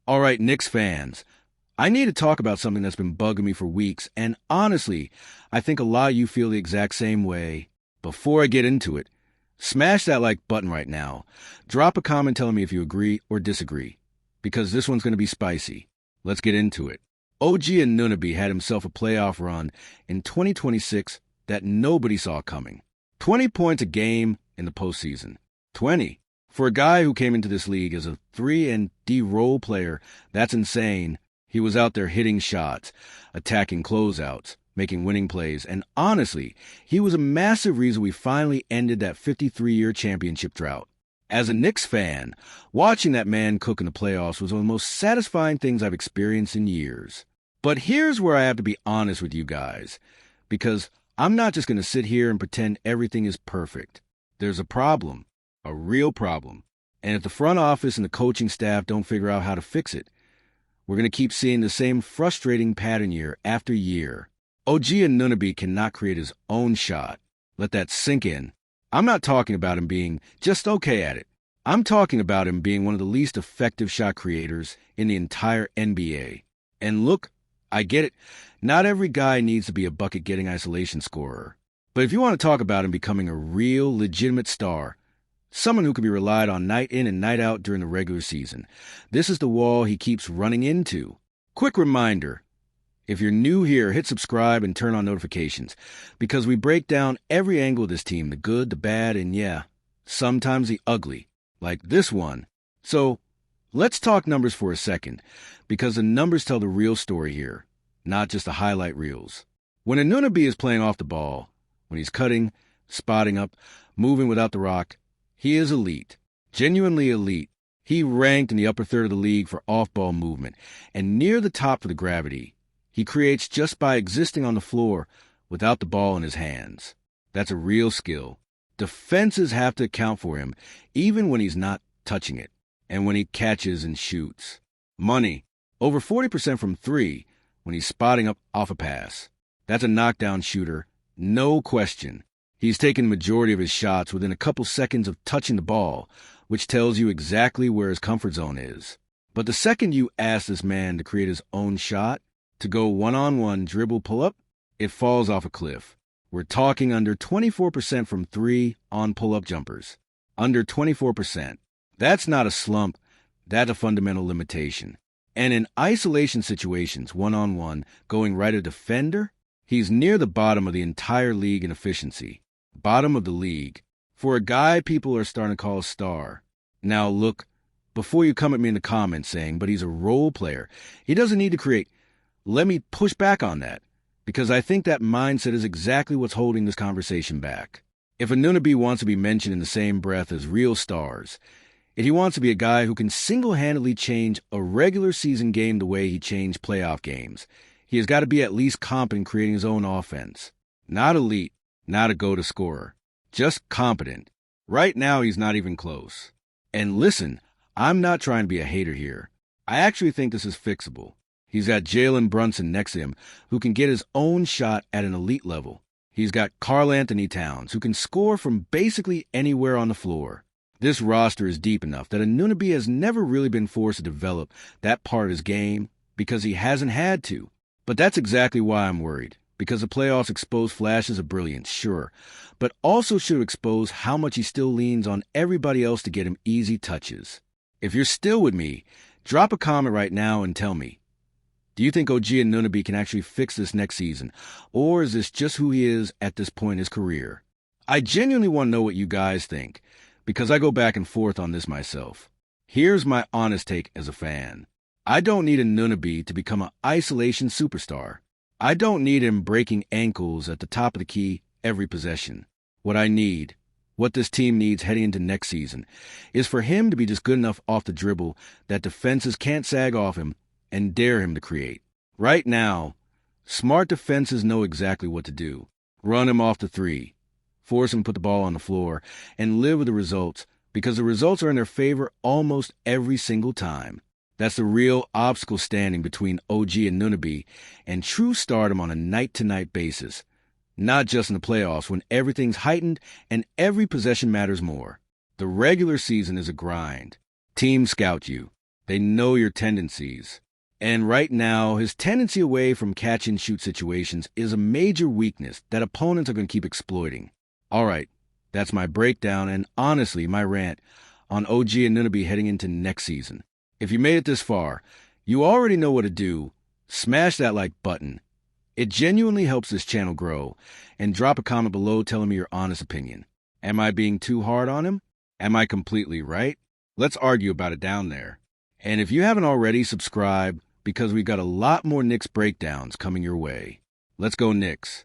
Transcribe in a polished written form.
All right, Knicks fans, I need to talk about something that's been bugging me for weeks, and honestly, I think a lot of you feel the exact same way. Before I get into it, smash that like button right now. Drop a comment telling me if you agree or disagree, because this one's going to be spicy. Let's get into it. OG Anunoby had himself a playoff run in 2026 that nobody saw coming. 20 points a game in the postseason. 20. For a guy who came into this league as a 3-and-D role player, that's insane. He was out there hitting shots, attacking closeouts, making winning plays, and honestly, he was a massive reason we finally ended that 53-year championship drought. As a Knicks fan, watching that man cook in the playoffs was one of the most satisfying things I've experienced in years. But here's where I have to be honest with you guys, because I'm not just going to sit here and pretend everything is perfect. There's a problem. A real problem. And if the front office and the coaching staff don't figure out how to fix it, we're going to keep seeing the same frustrating pattern year after year. OG Anunoby cannot create his own shot. Let that sink in. I'm not talking about him being just okay at it. I'm talking about him being one of the least effective shot creators in the entire NBA. And look, I get it. Not every guy needs to be a bucket-getting isolation scorer. But if you want to talk about him becoming a real, legitimate star, someone who can be relied on night in and night out during the regular season, this is the wall he keeps running into. Quick reminder, if you're new here, hit subscribe and turn on notifications, because we break down every angle of this team, the good, the bad, and yeah, sometimes the ugly, like this one. So, let's talk numbers for a second, because the numbers tell the real story here, not just the highlight reels. When Anunoby is playing off the ball, when he's cutting, spotting up, moving without the rock, he is elite, genuinely elite. He ranked in the upper third of the league for off-ball movement, and near the top for the gravity. He creates just by existing on the floor without the ball in his hands. That's a real skill. Defenses have to account for him, even when he's not touching it, and when he catches and shoots. Money. Over 40% from three when he's spotting up off a pass. That's a knockdown shooter, no question. He's taken the majority of his shots within a couple seconds of touching the ball, which tells you exactly where his comfort zone is. But the second you ask this man to create his own shot, to go one-on-one dribble pull-up, it falls off a cliff. We're talking under 24% from three on pull-up jumpers. Under 24%. That's not a slump. That's a fundamental limitation. And in isolation situations, one-on-one, going right at a defender, he's near the bottom of the entire league in efficiency. Bottom of the league. For a guy people are starting to call a star. Now look, before you come at me in the comments saying, but he's a role player, he doesn't need to create. Let me push back on that, because I think that mindset is exactly what's holding this conversation back. If Anunoby wants to be mentioned in the same breath as real stars, if he wants to be a guy who can single-handedly change a regular season game the way he changed playoff games, he has got to be at least competent creating his own offense. Not elite, not a go-to scorer, just competent. Right now, he's not even close. And listen, I'm not trying to be a hater here. I actually think this is fixable. He's got Jalen Brunson next to him, who can get his own shot at an elite level. He's got Karl Anthony Towns, who can score from basically anywhere on the floor. This roster is deep enough that Anunoby has never really been forced to develop that part of his game because he hasn't had to. But that's exactly why I'm worried, because the playoffs expose flashes of brilliance, sure, but also should expose how much he still leans on everybody else to get him easy touches. If you're still with me, drop a comment right now and tell me, do you think OG Anunoby can actually fix this next season, or is this just who he is at this point in his career? I genuinely want to know what you guys think, because I go back and forth on this myself. Here's my honest take as a fan. I don't need Anunoby to become an isolation superstar. I don't need him breaking ankles at the top of the key every possession. What I need, what this team needs heading into next season, is for him to be just good enough off the dribble that defenses can't sag off him and dare him to create. Right now, smart defenses know exactly what to do. Run him off the three, force him to put the ball on the floor, and live with the results, because the results are in their favor almost every single time. That's the real obstacle standing between OG Anunoby and true stardom on a night-to-night basis. Not just in the playoffs when everything's heightened and every possession matters more. The regular season is a grind. Teams scout you. They know your tendencies. And right now, his tendency away from catch-and-shoot situations is a major weakness that opponents are going to keep exploiting. All right, that's my breakdown and honestly my rant on OG Anunoby heading into next season. If you made it this far, you already know what to do. Smash that like button. It genuinely helps this channel grow. And drop a comment below telling me your honest opinion. Am I being too hard on him? Am I completely right? Let's argue about it down there. And if you haven't already, subscribe because we've got a lot more Knicks breakdowns coming your way. Let's go Knicks.